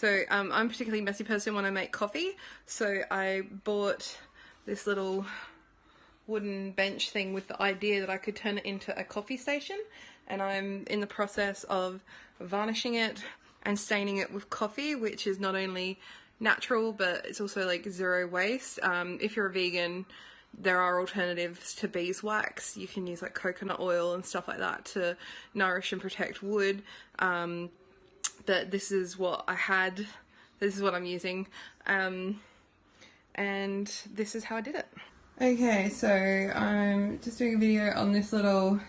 So I'm a particularly messy person when I make coffee, so I bought this little wooden bench thing with the idea that I could turn it into a coffee station, and I'm in the process of varnishing it and staining it with coffee, which is not only natural but it's also like zero waste. If you're a vegan, there are alternatives to beeswax. You can use like coconut oil and stuff like that to nourish and protect wood. But this is what I had, this is what I'm using, and this is how I did it. Okay, so I'm just doing a video on this little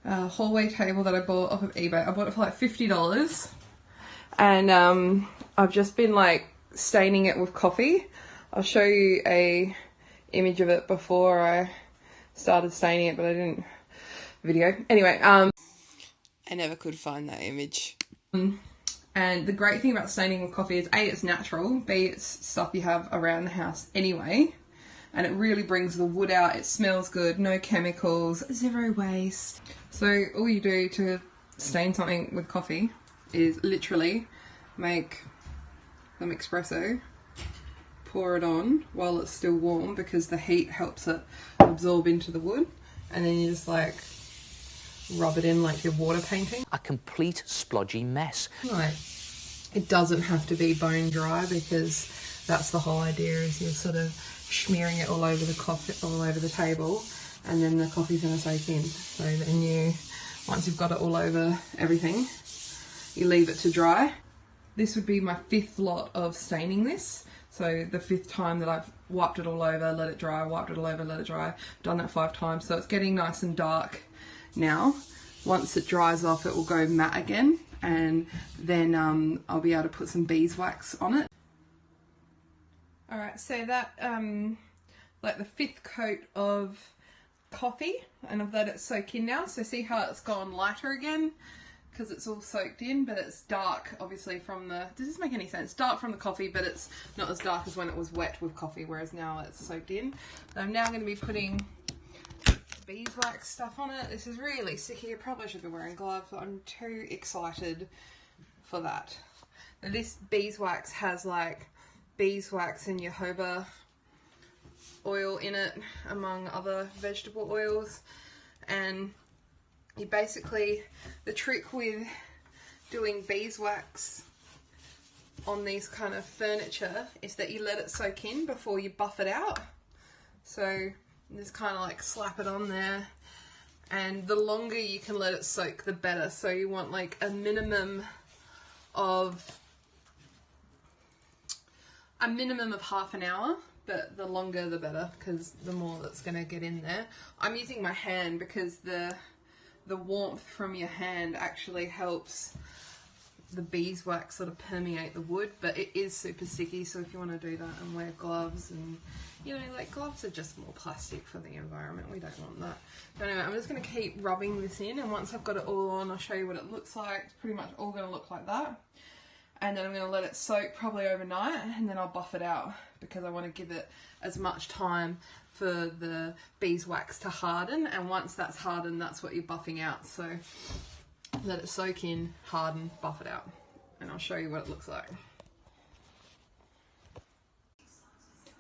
hallway table that I bought off of eBay. I bought it for like $50, and I've just been like staining it with coffee. I'll show you a image of it before I started staining it, but I didn't video. Anyway, I never could find that image. And the great thing about staining with coffee is A, it's natural, B, it's stuff you have around the house anyway, and it really brings the wood out. It smells good, no chemicals, zero waste. So all you do to stain something with coffee is literally make some espresso, pour it on while it's still warm because the heat helps it absorb into the wood, and then you just like rub it in like you're water painting. A complete splodgy mess. Like, it doesn't have to be bone dry because that's the whole idea, is you're sort of smearing it all over the coffee, all over the table, and then the coffee's going to soak in. So then you, once you've got it all over everything, you leave it to dry. This would be my 5th lot of staining this. So the 5th time that I've wiped it all over, let it dry, wiped it all over, let it dry. Done that 5 times. So it's getting nice and dark now. Once it dries off, it will go matte again, and then I'll be able to put some beeswax on it. Alright, so that like the 5th coat of coffee, and I've let it soak in now. So see how it's gone lighter again because it's all soaked in, but it's dark obviously from the, does this make any sense? Dark from the coffee, but it's not as dark as when it was wet with coffee, whereas now it's soaked in. So I'm now going to be putting beeswax stuff on it. This is really sticky. I probably should be wearing gloves, but I'm too excited for that. Now, this beeswax has like beeswax and jojoba oil in it, among other vegetable oils, and you basically, the trick with doing beeswax on these kind of furniture is that you let it soak in before you buff it out. So just kind of like slap it on there, and the longer you can let it soak the better. So you want like a minimum of half an hour, but the longer the better because the more that's going to get in there. I'm using my hand because the warmth from your hand actually helps the beeswax sort of permeate the wood, but it is super sticky, so if you want to do that and wear gloves, and you know, like gloves are just more plastic for the environment, we don't want that. But anyway, I'm just going to keep rubbing this in, and once I've got it all on, I'll show you what it looks like. It's pretty much all going to look like that, and then I'm going to let it soak probably overnight, and then I'll buff it out because I want to give it as much time for the beeswax to harden, and once that's hardened, that's what you're buffing out. So let it soak in, harden, buff it out, and I'll show you what it looks like.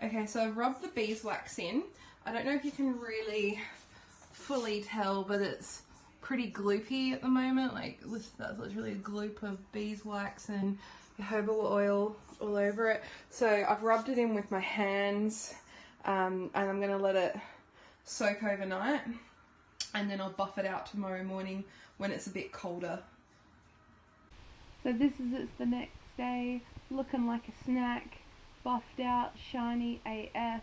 Okay, so I've rubbed the beeswax in. I don't know if you can really fully tell, but it's pretty gloopy at the moment. Like that's literally a gloop of beeswax and jojoba oil all over it. So I've rubbed it in with my hands, and I'm going to let it soak overnight, and then I'll buff it out tomorrow morning when it's a bit colder. So this is it the next day, looking like a snack, buffed out, shiny AF.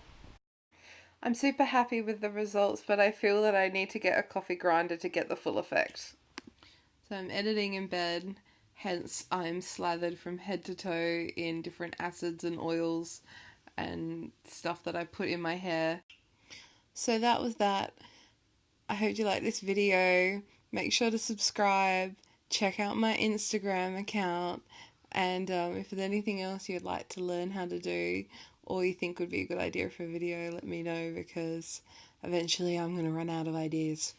I'm super happy with the results, but I feel that I need to get a coffee grinder to get the full effect. So I'm editing in bed, hence I'm slathered from head to toe in different acids and oils and stuff that I put in my hair. So that was that. I hope you like this video. Make sure to subscribe, check out my Instagram account, and if there's anything else you'd like to learn how to do or you think would be a good idea for a video, let me know, because eventually I'm going to run out of ideas.